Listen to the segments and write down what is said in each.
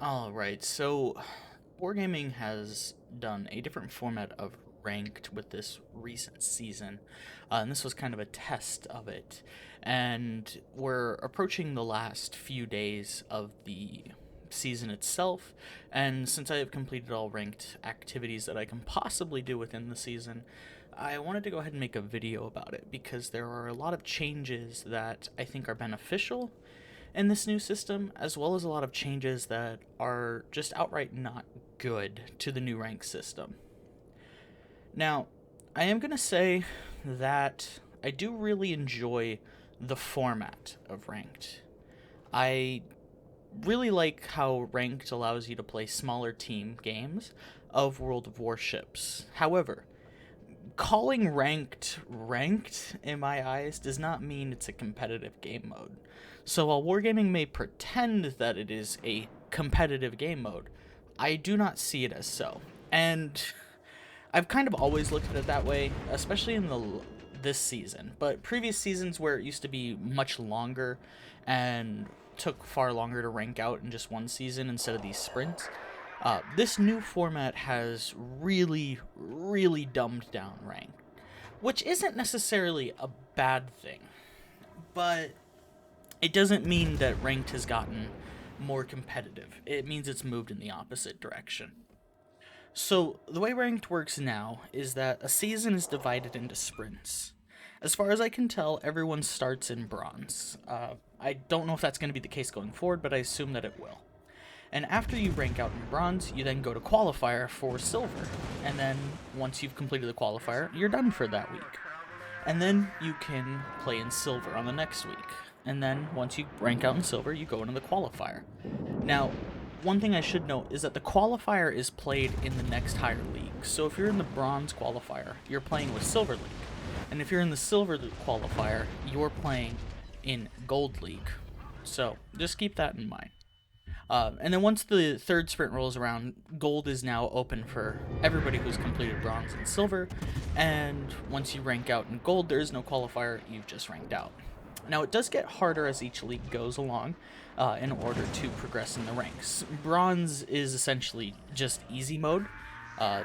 Alright, so Wargaming has done a different format of ranked with this recent season, and this was kind of a test of it. And we're approaching the last few days of the season itself, and since I have completed all ranked activities that I can possibly do within the season, I wanted to go ahead and make a video about it because there are a lot of changes that I think are beneficial in this new system, as well as a lot of changes that are just outright not good to the new rank system. Now, I am going to say that I do really enjoy the format of ranked. I really like how ranked allows you to play smaller team games of World of Warships. However, calling ranked in my eyes does not mean it's a competitive game mode. So while wargaming may pretend that it is a competitive game mode, I do not see it as so. And I've kind of always looked at it that way, especially in the this season. But previous seasons where it used to be much longer and took far longer to rank out in just one season instead of these sprints, this new format has really dumbed down rank, which isn't necessarily a bad thing, but it doesn't mean that ranked has gotten more competitive. It means it's moved in the opposite direction. So, the way ranked works now is that a season is divided into sprints. As far as I can tell, everyone starts in bronze. I don't know if that's going to be the case going forward, but I assume that it will. And after you rank out in bronze, you then go to qualifier for silver. And then once you've completed the qualifier, you're done for that week. And then you can play in silver on the next week. And then once you rank out in silver, you go into the qualifier. Now, one thing I should note is that the qualifier is played in the next higher league. So if you're in the bronze qualifier, you're playing with silver league. And if you're in the silver qualifier, you're playing in gold league. So just keep that in mind. And then once the third sprint rolls around, gold is now open for everybody who's completed bronze and silver. And once you rank out in gold, there is no qualifier, you've just ranked out. Now, it does get harder as each league goes along in order to progress in the ranks. Bronze is essentially just easy mode.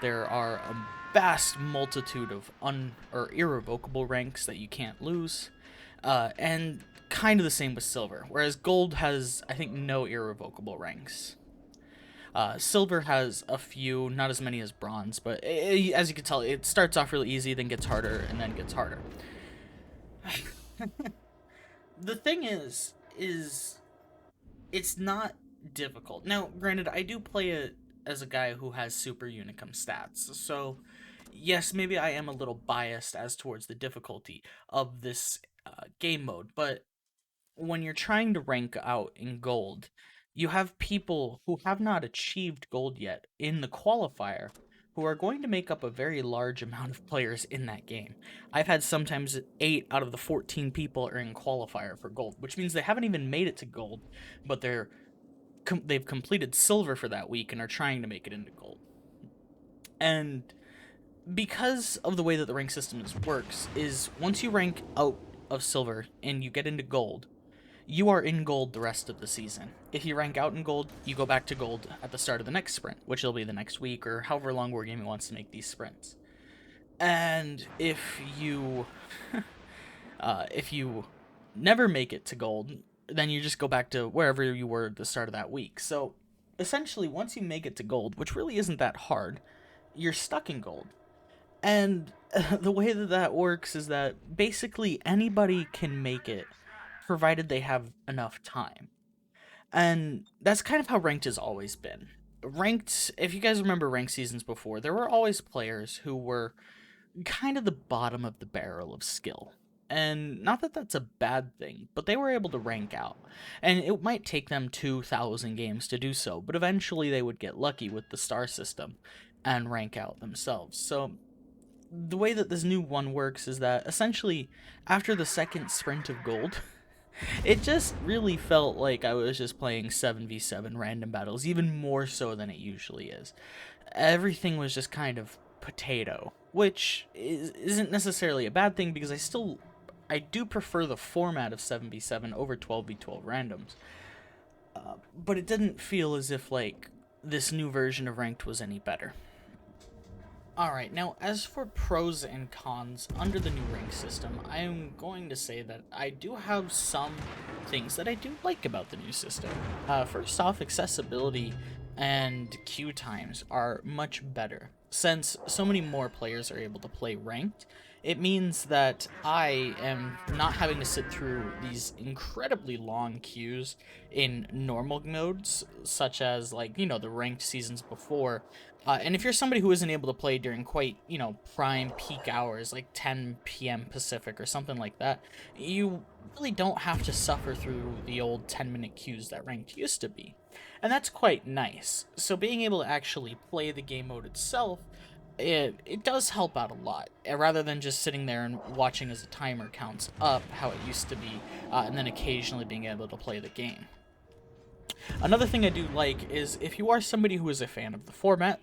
There are a vast multitude of or irrevocable ranks that you can't lose. And kind of the same with silver, whereas gold has, I think, no irrevocable ranks. Silver has a few, not as many as bronze, but as you can tell, it starts off really easy, then gets harder, and then gets harder. The thing is it's not difficult. Now, granted, I do play it as a guy who has super unicum stats, so yes, maybe I am a little biased as towards the difficulty of this game mode, but when you're trying to rank out in gold, you have people who have not achieved gold yet in the qualifier who are going to make up a very large amount of players in that game. I've had sometimes 8 out of the 14 people are in qualifier for gold, which means they haven't even made it to gold, but they've completed silver for that week and are trying to make it into gold. And because of the way that the rank system works is once you rank out of silver and you get into gold, you are in gold the rest of the season. If you rank out in gold, you go back to gold at the start of the next sprint, which will be the next week or however long Wargaming wants to make these sprints. And if you never make it to gold, then you just go back to wherever you were at the start of that week. So essentially, once you make it to gold, which really isn't that hard, you're stuck in gold. And the way that that works is that basically anybody can make it provided they have enough time. And that's kind of how ranked has always been. Ranked, if you guys remember ranked seasons before, there were always players who were kind of the bottom of the barrel of skill. And not that that's a bad thing, but they were able to rank out. And it might take them 2,000 games to do so, but eventually they would get lucky with the star system and rank out themselves. So the way that this new one works is that essentially after the second sprint of gold, it just really felt like I was just playing 7v7 random battles, even more so than it usually is. Everything was just kind of potato, which isn't necessarily a bad thing because I do prefer the format of 7v7 over 12v12 randoms. but it didn't feel as if like this new version of ranked was any better. Alright, now as for pros and cons under the new rank system, I am going to say that I do have some things that I do like about the new system. First off, accessibility and queue times are much better. Since so many more players are able to play ranked, it means that I am not having to sit through these incredibly long queues in normal modes, such as, like, the ranked seasons before. And if you're somebody who isn't able to play during quite, prime peak hours, like 10 p.m. Pacific or something like that, you really don't have to suffer through the old 10-minute queues that ranked used to be. And that's quite nice. So being able to actually play the game mode itself, it does help out a lot, rather than just sitting there and watching as the timer counts up, how it used to be, and then occasionally being able to play the game. Another thing I do like is if you are somebody who is a fan of the format,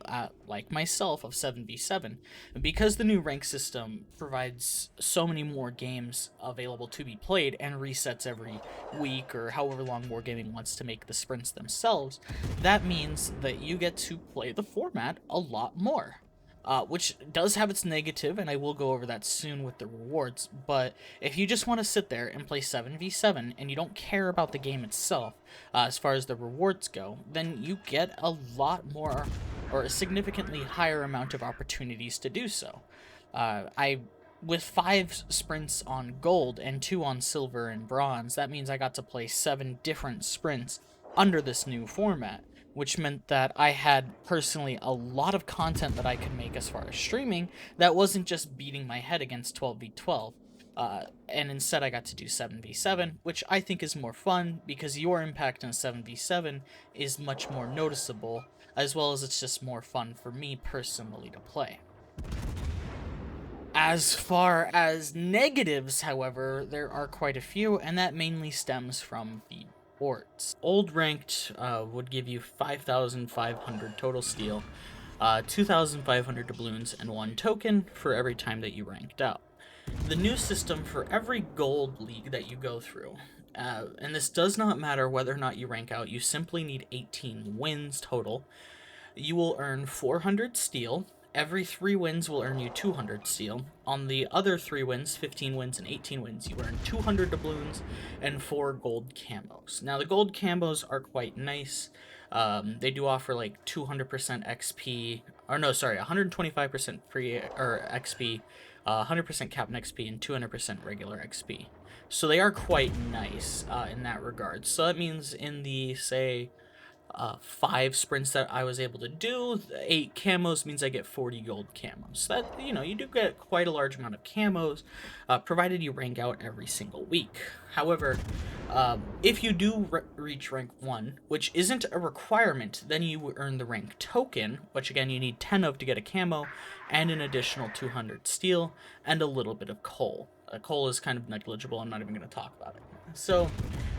like myself, of 7v7, because the new rank system provides so many more games available to be played and resets every week or however long Wargaming wants to make the sprints themselves, that means that you get to play the format a lot more. Which does have its negative, and I will go over that soon with the rewards, but if you just want to sit there and play 7v7 and you don't care about the game itself, as far as the rewards go, then you get a lot more, or a significantly higher amount of opportunities to do so. With 5 sprints on gold and 2 on silver and bronze, that means I got to play 7 different sprints under this new format, which meant that I had personally a lot of content that I could make as far as streaming that wasn't just beating my head against 12v12. And instead I got to do 7v7, which I think is more fun because your impact in 7v7 is much more noticeable, as well as it's just more fun for me personally to play. As far as negatives, however, there are quite a few, and that mainly stems from the rewards. Old ranked would give you 5,500 total steel, 2,500 doubloons, and 1 token for every time that you ranked out. The new system, for every gold league that you go through, and this does not matter whether or not you rank out, you simply need 18 wins total, you will earn 400 steel. Every 3 wins will earn you 200 steel. On the other 3 wins, 15 wins and 18 wins, you earn 200 doubloons and 4 gold camos. Now, the gold camos are quite nice. They do offer like 200% XP, or no, sorry, 125% free or XP, 100% Captain XP, and 200% regular XP. So they are quite nice in that regard. So that means in the, say, 5 sprints that I was able to do, 8 camos means I get 40 gold camos. That, you do get quite a large amount of camos, provided you rank out every single week. However, if you do reach rank 1, which isn't a requirement, then you earn the rank token, which again you need 10 of to get a camo, and an additional 200 steel, and a little bit of coal. Coal is kind of negligible, I'm not even going to talk about it. So,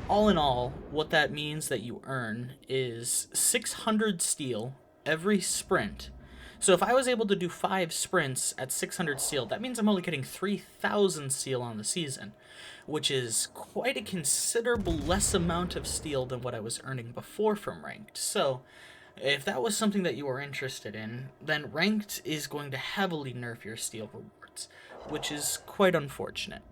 all in all, what that means that you earn is 600 steel every sprint. So if I was able to do 5 sprints at 600 steel, that means I'm only getting 3,000 steel on the season, which is quite a considerable less amount of steel than what I was earning before from ranked. So if that was something that you were interested in, then ranked is going to heavily nerf your steel rewards, which is quite unfortunate.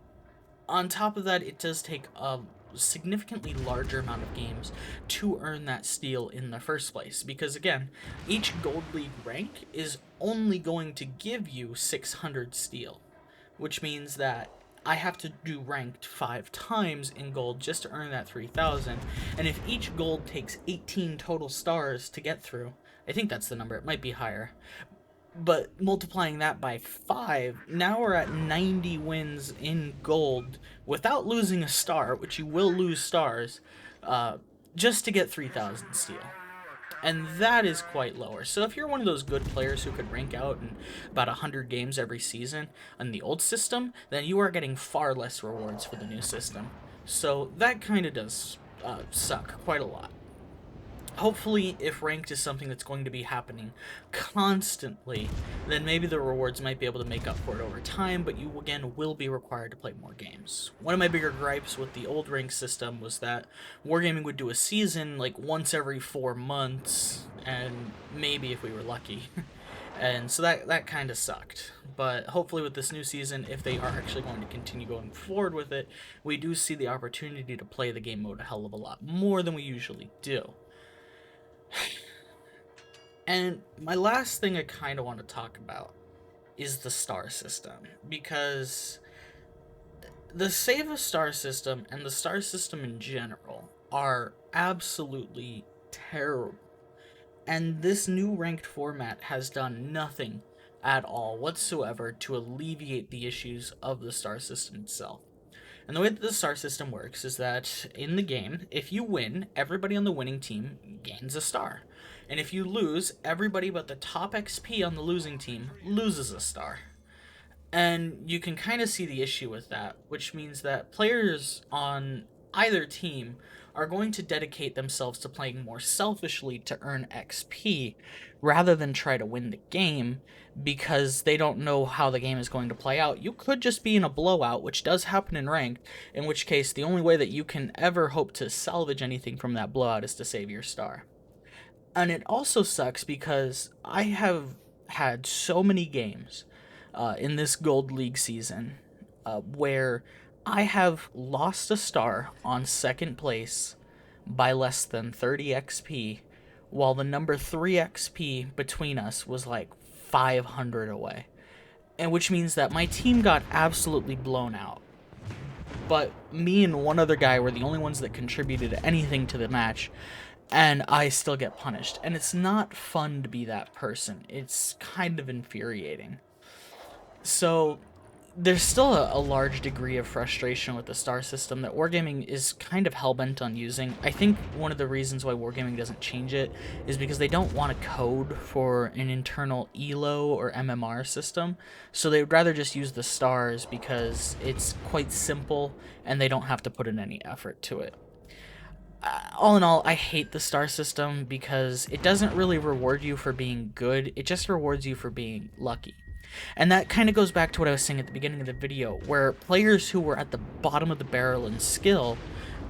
On top of that, it does take a significantly larger amount of games to earn that steel in the first place, because again, each gold league rank is only going to give you 600 steel, which means that I have to do ranked 5 times in gold just to earn that 3,000, and if each gold takes 18 total stars to get through, I think that's the number, it might be higher, but multiplying that by 5, now we're at 90 wins in gold without losing a star, which you will lose stars, just to get 3,000 steel. And that is quite lower. So if you're one of those good players who could rank out in about 100 games every season on the old system, then you are getting far less rewards for the new system. So that kind of does suck quite a lot. Hopefully, if ranked is something that's going to be happening constantly, then maybe the rewards might be able to make up for it over time, but you again will be required to play more games. One of my bigger gripes with the old rank system was that Wargaming would do a season like once every 4 months, and maybe if we were lucky. And so that kind of sucked. But hopefully with this new season, if they are actually going to continue going forward with it, we do see the opportunity to play the game mode a hell of a lot more than we usually do. And my last thing I kind of want to talk about is the star system, because the Save a Star system and the star system in general are absolutely terrible. And this new ranked format has done nothing at all whatsoever to alleviate the issues of the star system itself. And the way that the star system works is that in the game, if you win, everybody on the winning team gains a star. And if you lose, everybody but the top XP on the losing team loses a star. And you can kind of see the issue with that, which means that players on either team are going to dedicate themselves to playing more selfishly to earn XP rather than try to win the game because they don't know how the game is going to play out. You could just be in a blowout, which does happen in ranked, in which case the only way that you can ever hope to salvage anything from that blowout is to save your star. And it also sucks because I have had so many games in this Gold League season where I have lost a star on second place by less than 30 XP, while the number 3 XP between us was like 500 away. And which means that my team got absolutely blown out. But me and one other guy were the only ones that contributed anything to the match, and I still get punished. And it's not fun to be that person. It's kind of infuriating. So there's still a large degree of frustration with the star system that Wargaming is kind of hell-bent on using. I think one of the reasons why Wargaming doesn't change it is because they don't want to code for an internal ELO or MMR system, so they would rather just use the stars because it's quite simple and they don't have to put in any effort to it. All in all, I hate the star system because it doesn't really reward you for being good, it just rewards you for being lucky. And that kind of goes back to what I was saying at the beginning of the video, where players who were at the bottom of the barrel in skill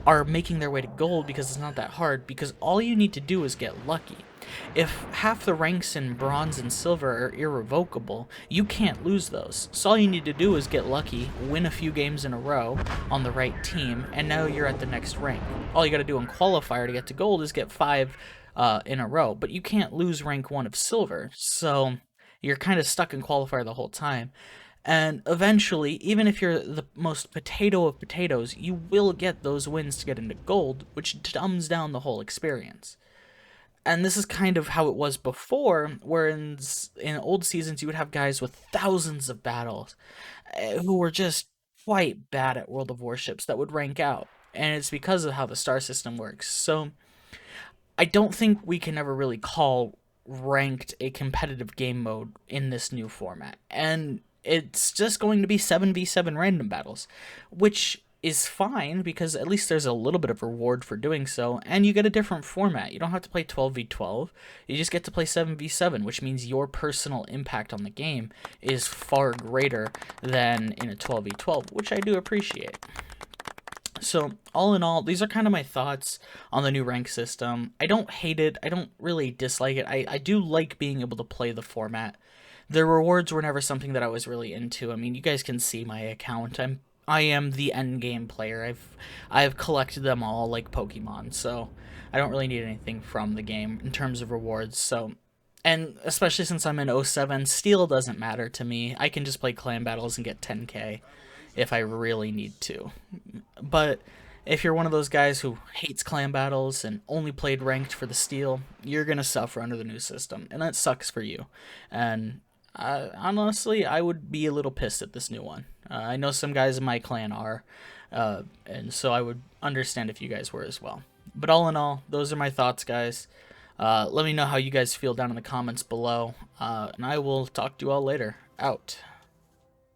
are making their way to gold because it's not that hard, because all you need to do is get lucky. If half the ranks in bronze and silver are irrevocable, you can't lose those. So all you need to do is get lucky, win a few games in a row on the right team, and now you're at the next rank. All you gotta do in qualifier to get to gold is get 5 in a row, but you can't lose rank 1 of silver, so you're kind of stuck in qualifier the whole time. And eventually, even if you're the most potato of potatoes, you will get those wins to get into gold, which dumbs down the whole experience. And this is kind of how it was before, where in old seasons you would have guys with thousands of battles who were just quite bad at World of Warships that would rank out. And it's because of how the star system works. So I don't think we can ever really call ranked a competitive game mode in this new format. And it's just going to be 7v7 random battles, which is fine because at least there's a little bit of reward for doing so, and you get a different format. You don't have to play 12v12, you just get to play 7v7, which means your personal impact on the game is far greater than in a 12v12, which I do appreciate. So, all in all, these are kind of my thoughts on the new rank system. I don't hate it. I don't really dislike it. I do like being able to play the format. The rewards were never something that I was really into. I mean, you guys can see my account. I am the end game player. I've collected them all like Pokemon, so I don't really need anything from the game in terms of rewards. So, and especially since I'm in 07, steel doesn't matter to me. I can just play clan battles and get 10k if I really need to. But if you're one of those guys who hates clan battles and only played ranked for the steel, you're gonna suffer under the new system, and that sucks for you. And honestly, I would be a little pissed at this new one. I know some guys in my clan are, and so I would understand if you guys were as well. But all in all, those are my thoughts, guys. Let me know how you guys feel down in the comments below, and I will talk to you all later. Out.